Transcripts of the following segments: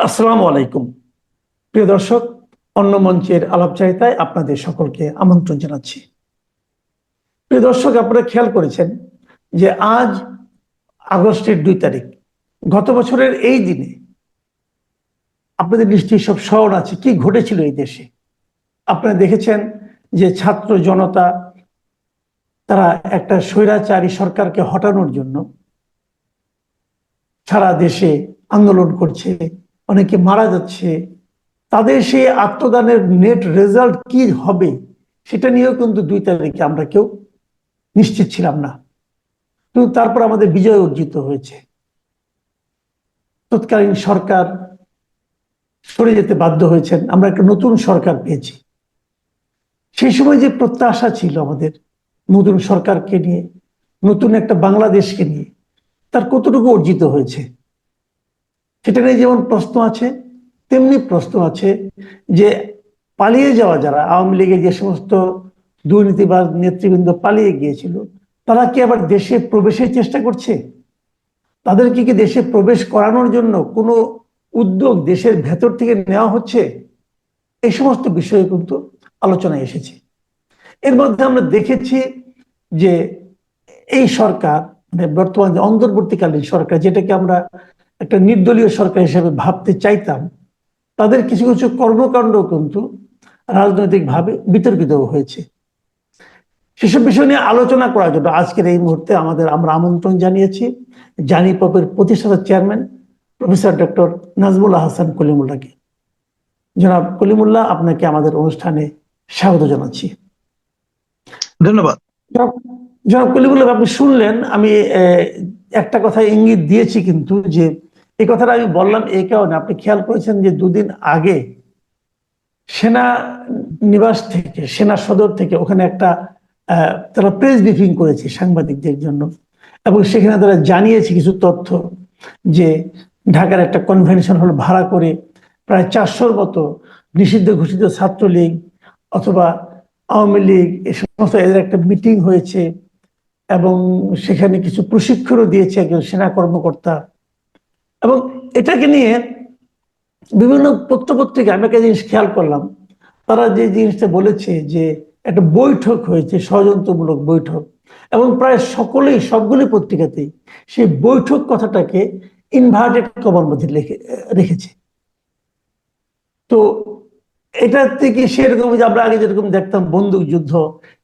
আসসালামু আলাইকুম। প্রিয় দর্শক, অন্য মঞ্চের আলাপচারিতায় আপনাদের সকলকে আমন্ত্রণ জানাচ্ছি। প্রিয় দর্শক, আপনারা খেয়াল করেছেন যে আজ আগস্টের 2 তারিখ, গত বছরের এই দিনে আপনাদের নিশ্চয়ই সব স্মরণ আছে কি ঘটেছিল এই দেশে। আপনারা দেখেছেন যে ছাত্র জনতা তারা একটা স্বৈরাচারী সরকারকে হটানোর জন্য সারা দেশে আন্দোলন করছে, অনেকে মারা যাচ্ছে। তাদের সেই আত্মদানের নেট রেজাল্ট কি হবে সেটা নিয়েও কিন্তু 2 তারিখে আমরা কেউ নিশ্চিত ছিলাম না, কিন্তু তারপর আমাদের বিজয় অর্জিত হয়েছে। তৎকালীন সরকার সরে যেতে বাধ্য হয়েছেন, আমরা একটা নতুন সরকার পেয়েছি। সেই সময় যে প্রত্যাশা ছিল আমাদের নতুন সরকারকে নিয়ে, নতুন একটা বাংলাদেশকে নিয়ে, তার কতটুকু অর্জিত হয়েছে সেটা নিয়ে যেমন প্রশ্ন আছে, তেমনি প্রশ্ন আছে যে পালিয়ে যাওয়া যারা আওয়ামী লীগের যে সমস্ত দুর্নীতিবাজ নেতৃবৃন্দ পালিয়ে গিয়েছিল, তারা কি আবার দেশে প্রবেশের চেষ্টা করছে? তাদেরকে কি দেশে প্রবেশ করানোর জন্য কোনো উদ্যোগ দেশের ভেতর থেকে নেওয়া হচ্ছে? এই সমস্ত বিষয়ে কিন্তু আলোচনায় এসেছে। এর মধ্যে আমরা দেখেছি যে এই সরকার, মানে বর্তমান যে অন্তর্বর্তীকালীন সরকার, যেটাকে আমরা একটা নির্দলীয় সরকার হিসেবে ভাবতে চাইতাম, তাদের কিছু কিছু কর্মকাণ্ড কিন্তু রাজনৈতিকভাবে বিতর্কিত হয়েছে। সেসব বিষয় নিয়ে আলোচনা করার জন্য আজকের এই মুহূর্তে আমরা আমন্ত্রণ জানিয়েছি জানি পপের প্রতিষ্ঠাতা chairman professor doctor Nazmul Hasan কলিমুল্লাহকে। জনাব কলিমুল্লাহ, আপনাকে আমাদের অনুষ্ঠানে স্বাগত জানাচ্ছি। ধন্যবাদ। জনাব জনাব কলিমুল্লাহ, আপনি শুনলেন আমি একটা কথা ইঙ্গিত দিয়েছি, কিন্তু যে এই কথাটা আমি বললাম এই কারণে, আপনি খেয়াল করেছেন যে 2 দিন আগে সেনা নিবাস থেকে, সেনা সদর থেকে ওখানে একটা তারা প্রেস ব্রিফিং করেছে সাংবাদিকদের জন্য, এবং সেখানে তারা জানিয়েছে কিছু তথ্য যে ঢাকার একটা কনভেনশন হল ভাড়া করে প্রায় 400-র মতো নিষিদ্ধ ঘোষিত ছাত্রলীগ অথবা আওয়ামী লীগ এ সমস্ত এদের একটা মিটিং হয়েছে, এবং সেখানে কিছু প্রশিক্ষণও দিয়েছে একজন সেনা কর্মকর্তা। এবং এটাকে নিয়ে বিভিন্ন পত্রপত্রিকা আমি একটা জিনিস খেয়াল করলাম, তারা যে জিনিসটা বলেছে যে একটা বৈঠক হয়েছে, ষড়যন্ত্রমূলক বৈঠক, এবং প্রায় সবগুলি পত্রিকাতেই সেই বৈঠক কথাটাকে ইনভার্টেড কমার মধ্যে রেখেছে। তো এটা থেকে সেরকম যে আমরা আগে যেরকম দেখতাম বন্দুক যুদ্ধ,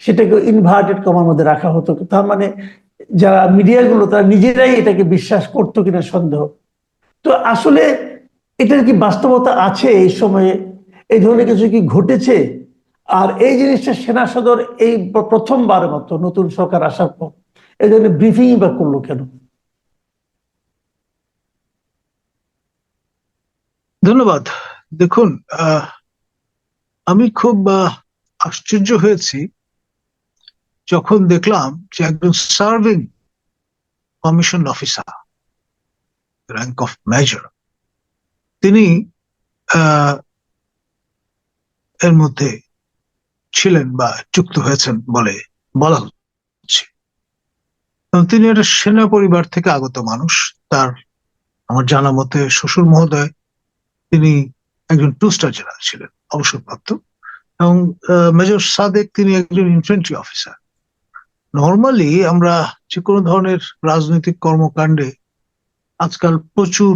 সেটাকে ইনভার্টেড কমার মধ্যে রাখা হতো। তার মানে যারা মিডিয়াগুলো তারা নিজেরাই এটাকে বিশ্বাস করতো কিনা সন্দেহ। তো আসলে এটার কি বাস্তবতা আছে? এই সময়ে এই ধরনের কিছু কি ঘটেছে? আর এই জিনিসটা সেনা সদর এই প্রথমবার মতো নতুন সরকার আসার পর এই ধরনের ব্রিফিং বা করলো কেন? ধন্যবাদ। দেখুন, আমি খুব আশ্চর্য হয়েছি যখন দেখলাম যে একজন serving commission officer, rank of major, তিনি আহ, এর মধ্যে ছিলেন বা যুক্ত হয়েছেন বলে বলা হচ্ছে। এবং তিনি একটা সেনা পরিবার থেকে আগত মানুষ। তার আমার জানা মতে শ্বশুর মহোদয়, তিনি একজন 2 স্টার জেনারেল ছিলেন, অবসরপ্রাপ্ত। এবং মেজর সাদেক, তিনি একজন ইনফ্যান্ট্রি অফিসার। নর্মালি আমরা যে কোনো ধরনের রাজনৈতিক কর্মকাণ্ডে আজকাল প্রচুর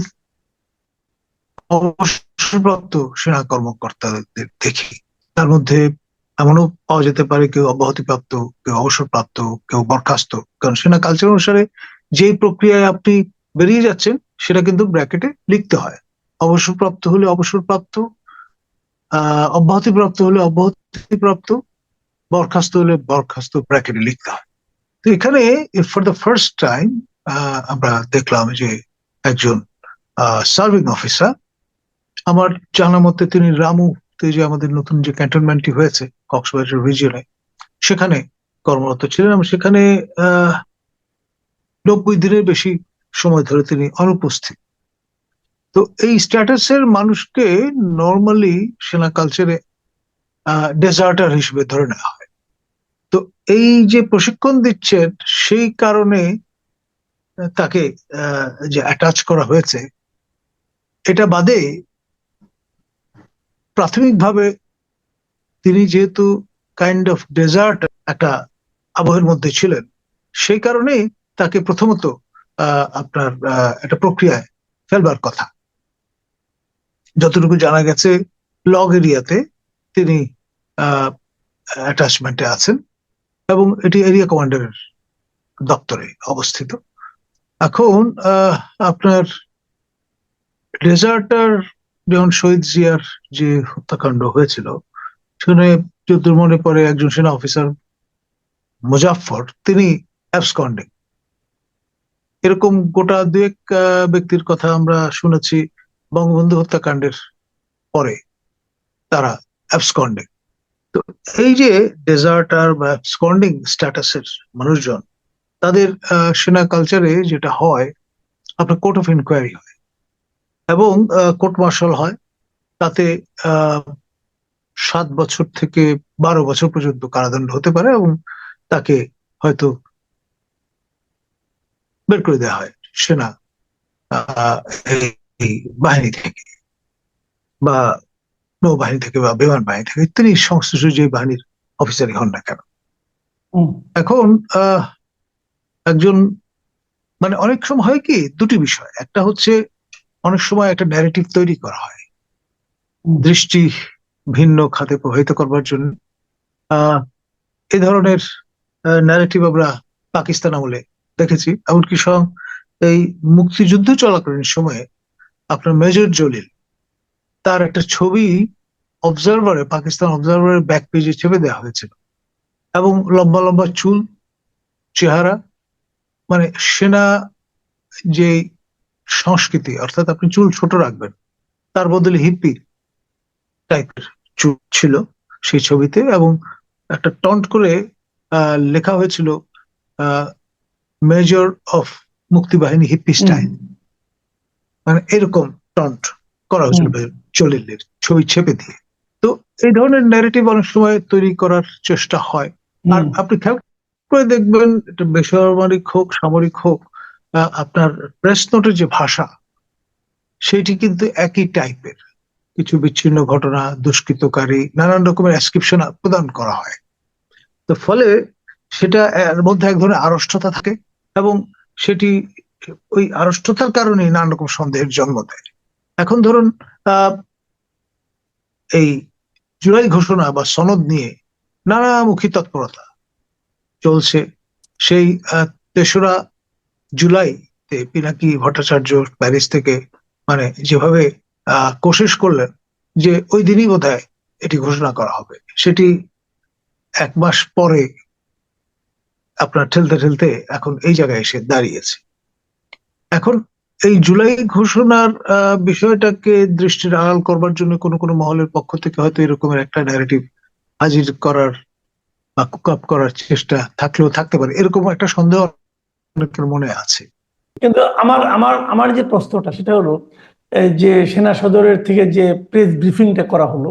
অবসরপ্রাপ্ত সেনা কর্মকর্তাদের দেখি। তার মধ্যে এমনও পাওয়া যেতে পারে কেউ অব্যাহতিপ্রাপ্ত, কেউ অবসরপ্রাপ্ত, কেউ বরখাস্ত। কারণ সেনা কালচার অনুসারে যেই প্রক্রিয়ায় আপনি বেরিয়ে যাচ্ছেন সেটা কিন্তু ব্র্যাকেটে লিখতে হয়। অবসরপ্রাপ্ত হলে অবসরপ্রাপ্ত, অব্যাহতিপ্রাপ্ত হলে অব্যাহতিপ্রাপ্ত, বরখাস্ত হলে বরখাস্ত, ব্র্যাকেটে লিখতে হয়। তো এখানে ফর দ্য ফার্স্ট টাইম আমরা দেখলাম যে একজন সার্ভিং অফিসার, আমার জানা মতে তিনি রামুতে, যে আমাদের নতুন যে ক্যান্টনমেন্টটি হয়েছে কক্সবাজার রিজিয়নে, সেখানে কর্মরত ছিলেন। এবং সেখানে 90 দিনের বেশি সময় ধরে তিনি অনুপস্থিত। তো এই স্ট্যাটাসের মানুষকে নর্মালি সেনা কালচারে ডেজার্টার হিসেবে ধরে নেওয়া হয়। তো এই যে প্রশিক্ষণ দিচ্ছেন, সেই কারণে তাকে যে অ্যাটাচ করা হয়েছে, এটা বাদে প্রাথমিকভাবে তিনি যেহেতু কাইন্ড অফ ডেজার্ট একটা আবহের মধ্যে ছিলেন, সেই কারণেই তাকে প্রথমত আপনার একটা প্রক্রিয়ায় ফেলবার কথা। যতটুকু জানা গেছে লগ এরিয়াতে তিনি অ্যাটাচমেন্টে আছেন এবং এটি এরিয়া কমান্ডারের দপ্তরে অবস্থিত। এখন আপনার ডেজার্টার যখন শহীদ জিয়ার যে হত্যাকাণ্ড হয়েছিল, সেখানে যদ্দূর মনে পড়ে একজন সেনা অফিসার মুজাফফর তিনি অ্যাবসকন্ডিং। এরকম গোটা দুয়েক ব্যক্তির কথা আমরা শুনেছি বঙ্গবন্ধু হত্যাকাণ্ডের পরে তারা অ্যাবসকন্ডিং। তো এই যে ডেজার্টার বা অ্যাবসকন্ডিং স্ট্যাটাসের মানুষজন, তাদের সেনা কালচারে যেটা হয়, আপনার কোর্ট অফ ইনকোয়ারি হয় এবং কোর্ট মার্শাল হয়। তাতে 7 বছর থেকে 12 বছর পর্যন্ত কারাদণ্ড হতে পারে এবং তাকে হয়তো বের করে দেওয়া হয় সেনা এই বাহিনী থেকে বা নৌবাহিনী থেকে বা বিমান বাহিনী থেকে, তিনি সংশ্লিষ্ট যে বাহিনীর অফিসারই হন না কেন। এখন একজন মানে অনেক সময় হয় কি, দুটি বিষয়। একটা হচ্ছে অনেক সময় একটা ন্যারেটিভ তৈরি করা হয় দৃষ্টি ভিন্ন খাতে প্রভাবিত করবার জন্য। এই ধরনের ন্যারেটিভ আমরা পাকিস্তান আমলে দেখেছি। এমনকি এই মুক্তিযুদ্ধ চলাকালীন সময়ে আপনার মেজর জলিল, তার একটা ছবি অবজারভারে, পাকিস্তান অবজারভারের ব্যাক পেজে চেপে দেওয়া হয়েছিল এবং লম্বা লম্বা চুল, চেহারা, মানে সেনা যে সংস্কৃতি, অর্থাৎ আপনি চুল ছোট রাখবেন, তার বদলে হিপ্পি টাইপের চুল ছিল সেই ছবিতে, এবং একটা টন্ট করে লেখা হয়েছিল major of Muktibahini hippie style, মানে এরকম টন্ট করা হয়েছিল জলিলের ছবি ছেপে দিয়ে। তো এই ধরনের ন্যারেটিভ অনেক সময় তৈরি করার চেষ্টা হয়। আর আপনি খেয়াল করে দেখবেন, এটা বেসামরিক হোক সামরিক হোক, আপনার প্রেস নোটের যে ভাষা, সেটি কিন্তু একই টাইপের। কিছু বিচ্ছিন্ন ঘটনা, দুষ্কৃতকারী, নানান রকমের ডেসক্রিপশন প্রদান করা হয়। তো ফলে সেটা এর মধ্যে এক ধরনের আড়ষ্টতা থাকে এবং সেটি ওই আড়ষ্টতার কারণে নানা রকম সন্দেহের জন্ম দেয়। এখন ধরুন এই জুলাই ঘোষণা বা সনদ নিয়ে নানামুখী তৎপরতা চলছে। সেই 3রা জুলাইতে পিনাকি ভট্টাচার্য প্যারিস থেকে মানে যেভাবে কোশিশ করলেন যে ওই দিনই বোধহয় এটি ঘোষণা করা হবে, সেটি 1 মাস পরে আপনার ঠেলতে ঠেলতে এখন এই জায়গায় এসে দাঁড়িয়েছে। এখন এই জুলাই ঘোষণার বিষয়টাকে দৃষ্টির আড়াল করবার জন্য কোনো কোনো মহলের পক্ষ থেকে হয়তো এরকমের একটা ন্যারেটিভ হাজির করার বা কুক আপ করার চেষ্টা থাকলেও থাকতে পারে, এরকম একটা সন্দেহ অনেকের মনে আছে। কিন্তু আমার আমার আমার যে প্রশ্নটা সেটা হলো, যে সেনা সদরের থেকে যে প্রেস ব্রিফিংটা করা হলো,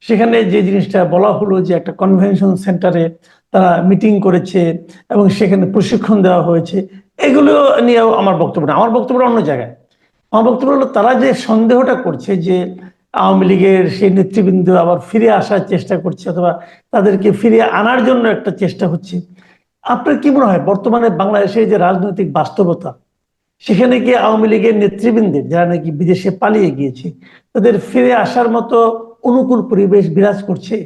সেখানে যে জিনিসটা বলা হলো যে একটা কনভেনশন সেন্টারে তারা মিটিং করেছে এবং সেখানে প্রশিক্ষণ দেওয়া হয়েছে, এগুলো নিয়েও আমার বক্তব্য না। আমার বক্তব্য অন্য জায়গায়। আমার বক্তব্য হলো, তারা যে সন্দেহটা করছে যে আওয়ামী লীগের সেই নেতৃবৃন্দ আবার ফিরে আসার চেষ্টা করছে অথবা তাদেরকে ফিরিয়ে আনার জন্য একটা চেষ্টা হচ্ছে, আপনার কি মনে হয় বর্তমানে বাংলাদেশের যে রাজনৈতিক বাস্তবতা, সেখানে কি আওয়ামী লীগের নেতৃবৃন্দের যারা নাকি বিদেশে পালিয়ে গিয়েছে, তাদের ফিরে আসার মতো অনুকূল পরিবেশ বিরাজ করছে?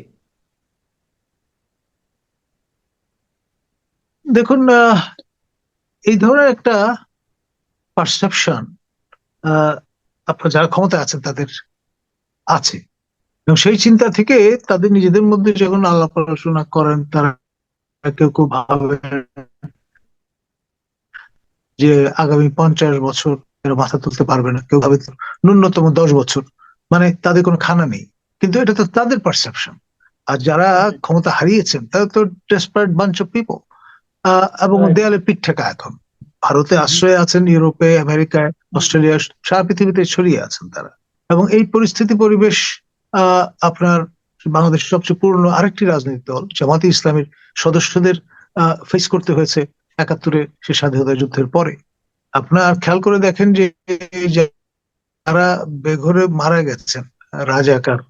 দেখুন, এই ধরনের একটা পারসেপশন আপনার যারা ক্ষমতা আছেন তাদের আছে, এবং সেই চিন্তা থেকে তাদের নিজেদের মধ্যে যখন আলাপ আলোচনা করেন, তারা কেউ কেউ ভাবে যে আগামী 50 বছর এরা মাথা তুলতে পারবে না, কেউ ভাবে ন্যূনতম 10 বছর, মানে তাদের কোনো খানা নেই। কিন্তু এটা তো তাদের পারসেপশন। আর যারা ক্ষমতা হারিয়েছেন তারা তো ডেসপারেট বাঞ্চ অফ পিপল, এবং দেয়ালে পিঠ ঠেকা। এখন ভারতে আশ্রয় আছেন, ইউরোপে, আমেরিকায়, অস্ট্রেলিয়া, সারা পৃথিবীতে ছড়িয়ে আছেন তারা। এবং এই পরিস্থিতি পরিবেশ আপনার বাংলাদেশের সবচেয়ে পুরনো আরেকটি রাজনৈতিক দল জামাতে ইসলামের সদস্যদের ফেস করতে হয়েছে 71-এ সে স্বাধীনতা যুদ্ধের পরে। আপনার খেয়াল করে দেখেন যে যারা বেঘরে মারা গেছেন রাজাকার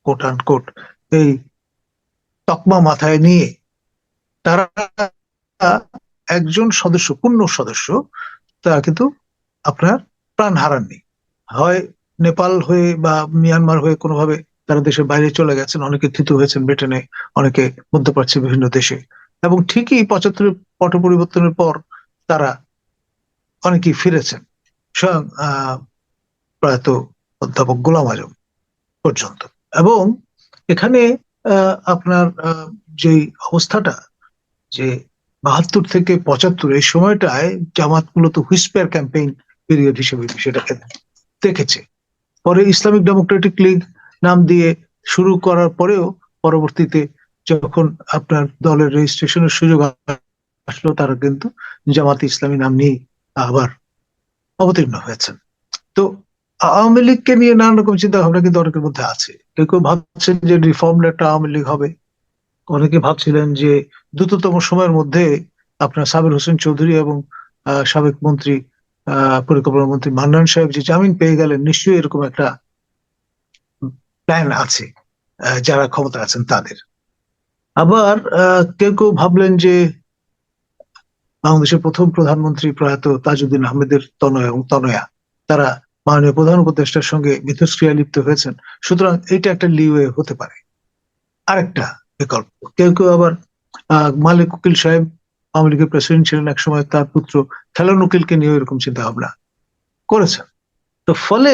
কোট আনকোট এই তকমা মাথায় নিয়ে তারা একজন সদস্য, পূর্ণ সদস্য, তারা কিন্তু আপনার প্রাণ হারাননি। হয় নেপাল হয়ে বা মিয়ানমার হয়ে কোনোভাবে তারা দেশের বাইরে চলে গেছেন, অনেকে থিত হয়েছেন ব্রিটেনে, অনেকে মধ্যপ্রাচ্যের বিভিন্ন দেশে। এবং ঠিকই 75 পট পরিবর্তনের পর তারা অনেকেই ফিরেছেন, স্বয়ং প্রয়াত অধ্যাপক গোলাম আজম পর্যন্ত। এবং এখানে আপনার যে অবস্থাটা, যে 72 থেকে 75 এই সময়টায় জামাত মূলত হুইসপার ক্যাম্পেইন পিরিয়ড হিসেবে সেটাকে দেখেছে। পরে ইসলামিক ডেমোক্রেটিক লীগ নাম দিয়ে শুরু করার পরেও পরবর্তীতে যখন আপনার দলের রেজিস্ট্রেশনের সুযোগ আসলো, তারা কিন্তু জামাতে ইসলামী নাম নিয়ে আবার অবতীর্ণ হয়েছেন। তো আওয়ামী লীগকে নিয়ে নানা রকম চিন্তা ভাবনা কিন্তু অনেকের মধ্যে আছে। কেউ কেউ ভাবছেন যে রিফর্মড একটা আওয়ামী লীগ হবে, অনেকে ভাবছিলেন যে দ্রুততম সময়ের মধ্যে আপনার সাবির হোসেন চৌধুরী এবং সাবেক মন্ত্রী পরিকল্পনা মন্ত্রী মান্নান সাহেব যে জামিন পেয়ে গেলেন, নিশ্চয়ই এরকম একটা প্ল্যান আছে যারা ক্ষমতা আছেন তাদের। আবার কেউ কেউ ভাবলেন যে বাংলাদেশের প্রথম প্রধানমন্ত্রী প্রয়াত তাজউদ্দিন আহমেদের তনয় এবং তনয়া, তারা মাননীয় প্রধান উপদেষ্টার সঙ্গে মিথস্ক্রিয়ায় লিপ্ত হয়েছেন, সুতরাং এটা একটা লিওয়ে হতে পারে। আরেকটা বিকল্প, কেউ কেউ আবার মালিক উকিল সাহেব আওয়ামী লীগের প্রেসিডেন্ট ছিলেন একসময়, তার পুত্র খেলন উকিলকে নিয়ে এরকম চিন্তা ভাবনা করেছেন। তো ফলে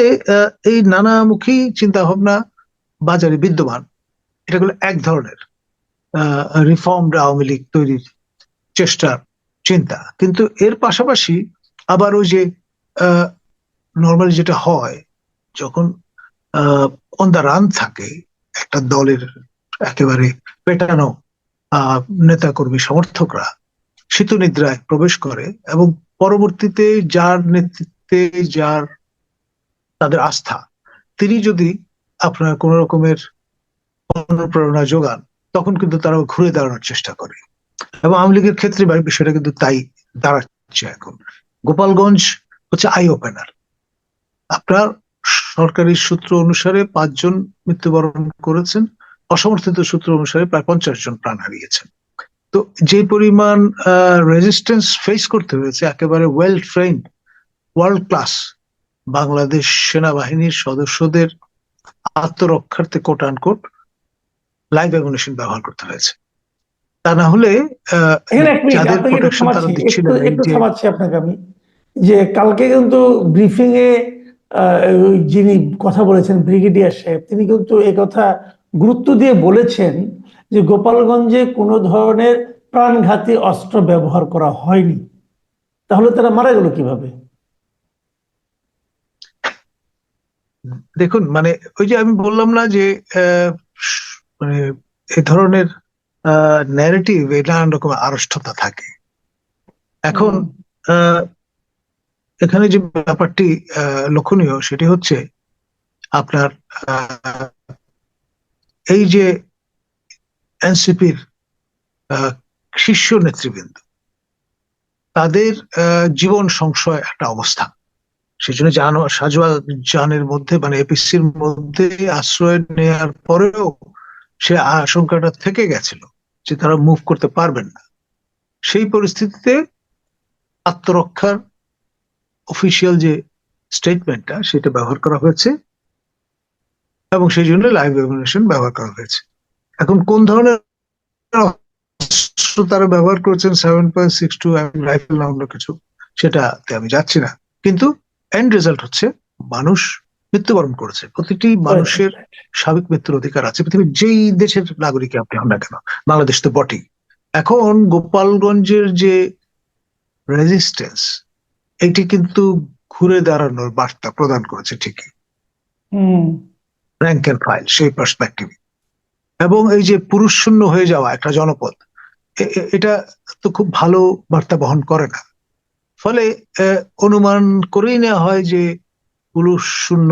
এই নানামুখী চিন্তা ভাবনা বাজারে বিদ্যমান। এটা হলো এক ধরনের রিফর্মড আওয়ামী লীগ তৈরির চেষ্টার চিন্তা। কিন্তু এর পাশাপাশি আবার ওই যে নর্মালি যেটা হয়, যখন অন দ্য রান থাকে একটা দলের একেবারে পেটানো নেতাকর্মী সমর্থকরা শীত নিদ্রায় প্রবেশ করে এবং পরবর্তীতে যার নেতৃত্বে, যার তাদের আস্থা, তিনি যদি আপনার কোন রকমের অনুপ্রেরণা যোগান, তখন কিন্তু তারা ঘুরে দাঁড়ানোর চেষ্টা করে। এবং আওয়ামী লীগের ক্ষেত্রে বিষয়টা কিন্তু তাই দাঁড়াচ্ছে এখন। গোপালগঞ্জ হচ্ছে আই ওপেনার। আপনার সরকারি সূত্র অনুসারে 5 জন মৃত্যুবরণ করেছেন, অসমর্থিত সূত্র অনুসারে প্রায় 50 জন প্রাণ হারিয়েছেন। তো যে পরিমাণ রেজিস্ট্যান্স ফেস করতে হয়েছে একেবারে well trend world class Bangladesh সেনাবাহিনীর সদস্যদের আত্মরক্ষার্থে কোট আনকোট লাইভ অ্যামুনিশন ব্যবহার করতে হয়েছে। তা না হলে এখানে এক মিনিট, যাদের আপনাকে একটু প্রোটেকশন তারা থামাচ্ছি, দিচ্ছিলেন, এই একটু যে থামাচ্ছি আপনাকে আমি, যে কালকে কিন্তু ব্রিফিং এ যিনি কথা বলেছেন ব্রিগেডিয়ার সাহেব, তিনি কিন্তু একথা গুরুত্ব দিয়ে বলেছেন যে গোপালগঞ্জে কোনো ধরনের প্রাণঘাতী অস্ত্র ব্যবহার করা হয়নি। তাহলে তারা মারা গেল কিভাবে? দেখুন, মানে ওই যে আমি বললাম না যে মানে এ ধরনের ন্যারেটিভ, নানান রকম আড়ষ্টতা থাকে। এখন আহ, এখানে যে ব্যাপারটি লক্ষণীয় সেটি হচ্ছে আপনার এই যে এনসিপির শীর্ষ নেতৃবৃন্দ, তাদের জীবন সংশয় একটা অবস্থা। সেজন্য সাজোয়া জানের মধ্যে, মানে এপিসির মধ্যে আশ্রয় নেওয়ার পরেও সে আশঙ্কাটা থেকে গেছিল যে তারা মুভ করতে পারবেন না। সেই পরিস্থিতিতে আত্মরক্ষার অফিসিয়াল যে স্টেটমেন্টটা, সেটা ব্যবহার করা হয়েছে এবং সেই জন্য লাইভ অ্যামুনিশন ব্যবহার করা হয়েছে। এখন কোন ধরনের অস্ত্র তারা ব্যবহার করেছেন, 7.62 রাইফেল না অন্য কিছু, সেটাতে আমি যাচ্ছি না। কিন্তু এন্ড রেজাল্ট হচ্ছে মানুষ মৃত্যুবরণ করেছে। প্রতিটি মানুষের স্বাভাবিক মৃত্যুর অধিকার আছে, পৃথিবীর যেই দেশের নাগরিক আপনি হন না কেন, বাংলাদেশ তো বটেই। এখন গোপালগঞ্জের যে রেজিস্ট্যান্স, এটি কিন্তু ঘুরে দাঁড়ানোর বার্তা প্রদান করেছে ঠিকই, র্যাঙ্ক এন্ড ফাইল সেই পার্সপেক্টিভ। এবং এই যে পুরুষ শূন্য হয়ে যাওয়া একটা জনপদ, এটা তো খুব ভালো বার্তা বহন করে না। ফলে অনুমান করেই নেওয়া হয় যে পুরুষ শূন্য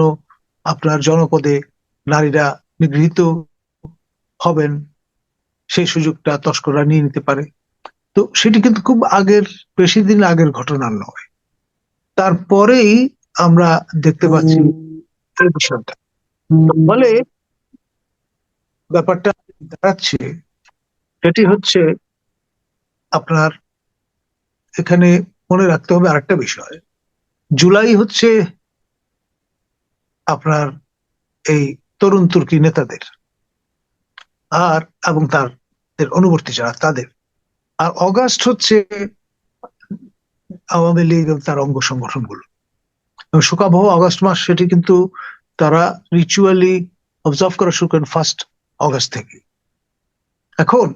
আপনার জনপদে নারীরা নিগৃহীত হবেন, সেই সুযোগটা তস্কররা নিয়ে নিতে পারে। তো সেটি কিন্তু খুব আগের, বেশি দিন আগের ঘটনা নয়। তারপরেই আমরা দেখতে পাচ্ছি এই বিষয়টা। ফলে ব্যাপারটা দাঁড়াচ্ছে সেটি হচ্ছে আপনার এখানে মনে রাখতে হবে আরেকটা বিষয়। জুলাই হচ্ছে আপনার এই তরুণ তুর্কি নেতাদের আর এবং তাদের অনুবর্তী যারা তাদের, আর অগাস্ট হচ্ছে আওয়ামী লীগ এবং তার অঙ্গ সংগঠনগুলো। এবং শোকাবহ অগাস্ট মাস, সেটি কিন্তু তারা রিচুয়ালি অবজার্ভ করা শুরু করেন 1 অগাস্ট থেকে। এখন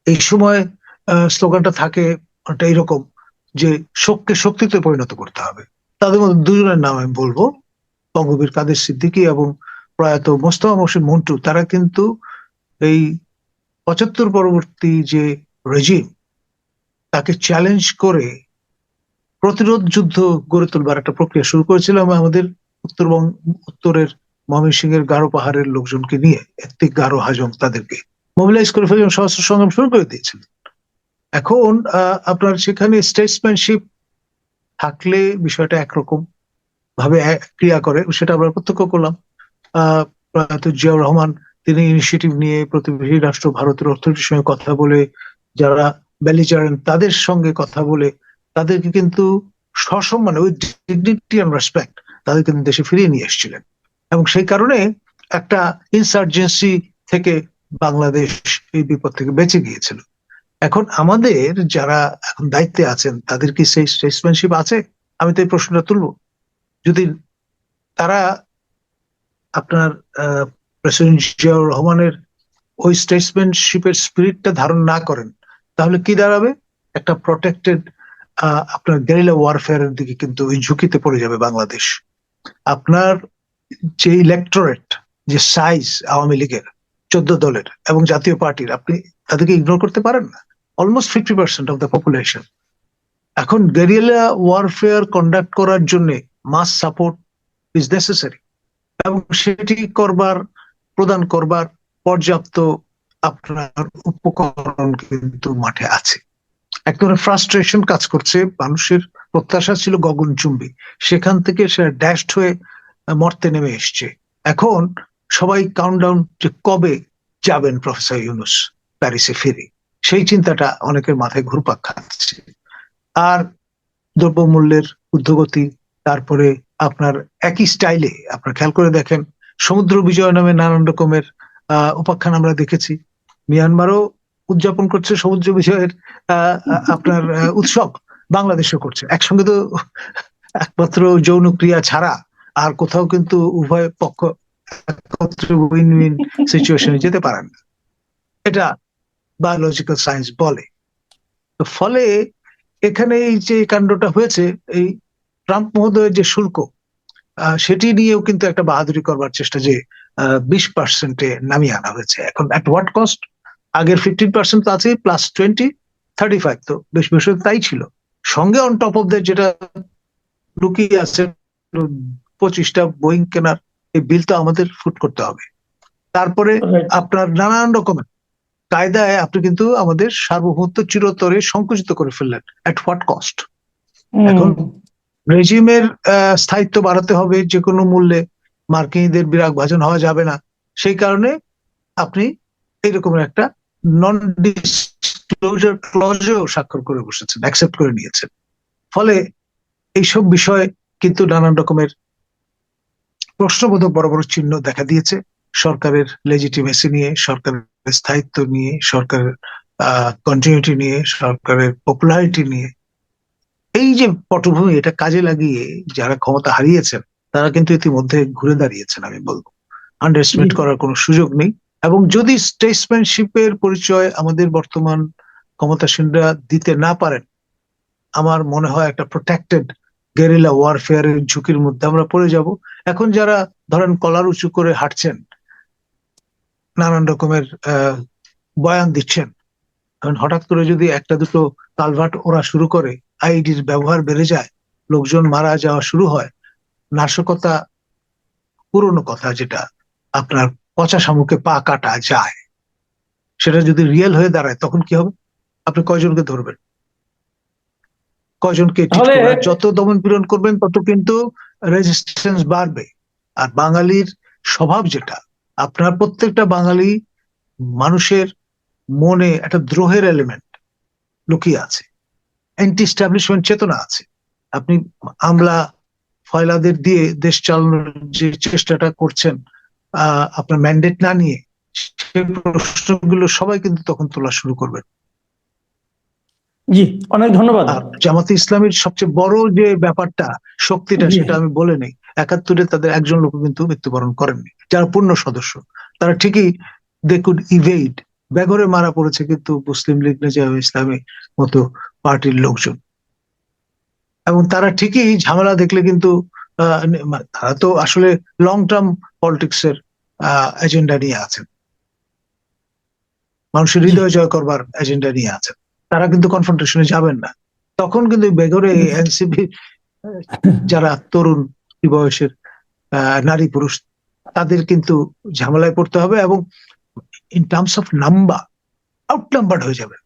এই সময় স্লোগানটা থাকে একটা এইরকম যে শোককে শক্তিতে পরিণত করতে হবে। তাদের মধ্যে দুজনের নাম আমি বলবো, বঙ্গবীর কাদের সিদ্দিকী এবং প্রয়াত মোস্তফা মহসিন মন্টু। তারা কিন্তু এই 75 পরবর্তী যে রেজিম তাকে চ্যালেঞ্জ করে প্রতিরোধ যুদ্ধ গড়ে তোলবার একটা প্রক্রিয়া শুরু করেছিল এবং আমাদের উত্তরের ময়মনসিংহের গারো পাহাড়ের লোকজনকে নিয়ে, এত্তিক গারো হাজং, তাদেরকে মোবিলাইজ করে ফেলে সশস্ত্র সংগ্রাম শুরু করে দিয়েছিল। এখন আপনার সেখানে স্টেটসম্যানশিপ থাকলে বিষয়টা একরকম ভাবে ক্রিয়া করে, সেটা আমরা প্রত্যক্ষ করলাম। প্রয়াত জিয়াউর রহমান তিনি ইনিশিয়েটিভ নিয়ে প্রতিবেশী রাষ্ট্র ভারতের অর্থনীতির সঙ্গে কথা বলে, যারা বেলিজারেন্ট তাদের সঙ্গে কথা বলে তাদেরকে কিন্তু সসম্মানে উইথ ডিগনিটি অ্যান্ড রেসপেক্ট তাদের কিন্তু দেশে ফিরিয়ে নিয়ে এসেছিলেন। এবং সেই কারণে একটা ইনসার্জেন্সি থেকে বাংলাদেশ এই বিপদ থেকে বেঁচে গিয়েছিল। এখন আমাদের যারা এখন দায়িত্বে আছেন তাদের কি সেই স্টেটসম্যানশিপ আছে? আমি তো এই প্রশ্নটা তুলবো। যদি তারা আপনার প্রেসিডেন্ট জিয়াউর রহমানের ওই স্টেটসম্যানশিপের স্পিরিটটা ধারণ না করেন, তাহলে কি দাঁড়াবে? একটা প্রটেক্টেড আপনার গেরিলা ওয়ারফেয়ারের দিকে কিন্তু ওই ঝুঁকিতে পড়ে যাবে বাংলাদেশ। আপনার যে ইলেকটোরেট, যে সাইজ আওয়ামী লীগের 14 দলের এবং জাতীয় পার্টির, আপনি তাদেরকে ইগনোর করতে পারেন না। Almost 50% of the population. এখন গেরিলা ওয়ারফেয়ার কন্ডাক্ট করার জন্য মাস সাপোর্ট ইজ নেসেসারি এবং সেটি প্রদান করবার পর্যাপ্ত আপনার উপকরণ কিন্তু মাঠে আছে। এক ধরনের ফ্রাস্ট্রেশন কাজ করছে, মানুষের প্রত্যাশা ছিল গগনচুম্বী, সেখান থেকে সে ড্যাশড হয়ে মর্তে নেমে এসছে। এখন সবাই কাউন্টডাউন যে কবে যাবেন প্রফেসর ইউনূস প্যারিসে ফিরে, সেই চিন্তাটা অনেকের মাথায় ঘুরপাক খাচ্ছে। আর দ্রব্যমূল্যের ঊর্ধ্বগতি, তারপরে আপনার একই স্টাইলে আপনার খেয়াল করে দেখেন সমুদ্র বিজয় নামে নানান রকমের উপাখ্যান আমরা দেখেছি। মিয়ানমারও উদযাপন করছে সমুদ্র বিজয়ের আপনার উৎসব, বাংলাদেশও করছে একসঙ্গে। তো একমাত্র যৌন ক্রিয়া ছাড়া আর কোথাও কিন্তু উভয় পক্ষ একত্রে উইন উইন সিচুয়েশনে যেতে পারেন না, এটা বায়োলজিক্যাল সায়েন্স বলে। তো ফলে এখানে এই যে কাণ্ডটা হয়েছে, এই ট্রাম্প মহোদয়ের যে শুল্ক, সেটি নিয়েও কিন্তু একটা বাহাদুরি করবার চেষ্টা, যে 20% নামিয়ে আনা হয়েছে। এখন অ্যাট হোয়াট কস্ট? আগের 15% তো আছে, প্লাস 20, 35, তো বেশ বেশ তাই ছিল। সঙ্গে অন টপ অফ দ্যাট যেটা লুকিয়ে আছে 25টা বোয়িং কেনার এই বিল তো আমাদের ফুট করতে হবে। তারপরে আপনার নানান রকমের কায়দায় আপনি কিন্তু আমাদের সার্বভৌমত্ব চিরতরে সংকুচিত করে ফেললেন। At what cost? এখন রেজিমের স্থায়িত্ব বাড়াতে হবে যে কোনো মূল্যে, মার্কিনীদের বিরাগ ভাজন হওয়া যাবে না। সেই কারণে আপনি এইরকমের একটা নন ডিসক্লোজার ক্লজেও স্বাক্ষর করে বসেছেন, অ্যাকসেপ্ট করে নিয়েছেন। ফলে এইসব বিষয় কিন্তু নানান রকমের প্রশ্নবোধক বড় বড় চিহ্ন দেখা দিয়েছে সরকারের লেজিটিমেসি নিয়ে, সরকারের স্থায়িত্ব নিয়ে, সরকারের কন্টিনিউটি নিয়ে, সরকারের পপুলারিটি নিয়ে। এই যে পটভূমি, এটা কাজে লাগিয়ে যারা ক্ষমতা হারিয়েছেন তারা কিন্তু ইতিমধ্যে ঘুরে দাঁড়িয়েছেন, আমি বলবো। আন্ডারএস্টিমেট করার কোনো সুযোগ নেই। এবং যদি স্টেটসম্যানশিপের পরিচয় আমাদের বর্তমান ক্ষমতাসীনরা দিতে না পারেন, আমার মনে হয় একটা প্রোটেক্টেড গেরিলা ওয়ারফেয়ারের ঝুঁকির মধ্যে আমরা পড়ে যাব। এখন যারা ধরেন কলার উঁচু করে হাঁটছেন, নানান রকমের বয়ান দিচ্ছেন, এখন হঠাৎ করে যদি একটা দুটো কালভার্ট ওরা শুরু করে, আইডির ব্যবহার বেড়ে যায়, লোকজন মারা যাওয়া শুরু হয়, নাশকতা, পুরনো কথা যেটা আপনার পচা শামুকে পা কাটা যায়, সেটা যদি রিয়েল হয়ে দাঁড়ায়, তখন কি হবে? আপনি কয়জনকে ধরবেন, কয়জনকে ঠিক তাহলে করবেন? যত দমন পীড়ন করবেন তত কিন্তু রেজিস্ট্যান্স বাড়বে। আর বাঙালির স্বভাব যেটা, আপনার প্রত্যেকটা বাঙালি মানুষের মনে একটা দ্রোহের এলিমেন্ট লুকিয়ে আছে, অ্যান্টি স্ট্যাবলিশমেন্ট চেতনা আছে। আপনি আমলা ফয়লাদের দিয়ে দেশ চালানোর যে চেষ্টাটা করছেন আপনার ম্যান্ডেট না নিয়ে, সেই প্রশ্নগুলো সবাই কিন্তু তখন তোলা শুরু করবেন। জি, অনেক ধন্যবাদ। আর জামাতে ইসলামীর সবচেয়ে বড় যে ব্যাপারটা, শক্তিটা, জি। সেটা আমি বলে নেই। 71-এ তাদের একজন লোক কিন্তু মৃত্যুবরণ করেননি, যারা পূর্ণ সদস্য। তারা ঠিকই দে কুড ইভেড, বেঘরে মারা পড়েছে কিন্তু মুসলিম লীগ, নেজাম ইসলামী মতো পার্টির লোকজন। এবং তারা ঠিকই ঝামেলা দেখলে কিন্তু তারা তো আসলে লং টার্ম পলিটিক্স এর এজেন্ডা নিয়ে আছেন, মানুষের হৃদয় জয় করবার এজেন্ডা নিয়ে আছেন। তারা কিন্তু কনফ্রন্টেশনে যাবেন না। তখন কিন্তু বেঘরে এনসিপি যারা তরুণ বয়সের নারী পুরুষ, তাদের কিন্তু ঝামেলায় পড়তে হবে, এবং in terms of number out numbered হয়ে যাবে।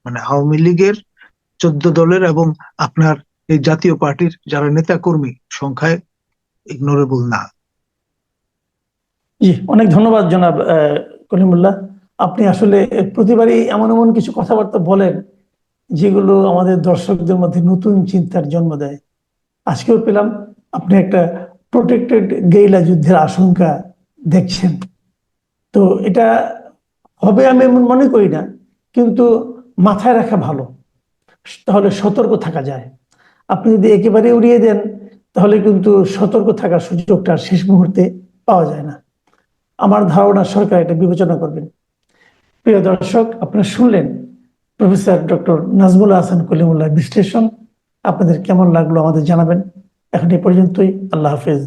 মানে আওয়ামী লীগের 14 দলের এবং আপনার এই জাতীয় পার্টির যারা নেতা কর্মী সংখ্যায় ইগনোরেবল না। জি, অনেক ধন্যবাদ জনাব কলিমুল্লাহ। আপনি আসলে প্রতিবারই এমন এমন কিছু কথাবার্তা বলেন যেগুলো আমাদের দর্শকদের মধ্যে নতুন চিন্তার জন্ম দেয়। আজকেও পেলাম আপনি একটা প্রোটেক্টেড গেরিলা যুদ্ধের আশঙ্কা দেখছেন। তো এটা হবে আমি এমন মনে করি না, কিন্তু মাথায় রাখা ভালো, তাহলে সতর্ক থাকা যায়। আপনি যদি একেবারে উড়িয়ে দেন তাহলে কিন্তু সতর্ক থাকার সুযোগটা শেষ মুহূর্তে পাওয়া যায় না। আমার ধারণা সরকার এটা বিবেচনা করবেন। প্রিয় দর্শক, আপনারা শুনলেন প্রফেসর ডক্টর নাজমুল হাসান কলিমুল্লাহ বিশ্লেষণ। আপনাদের কেমন লাগলো আমাদের জানাবেন। এখন এই পর্যন্তই। আল্লাহ হাফেজ।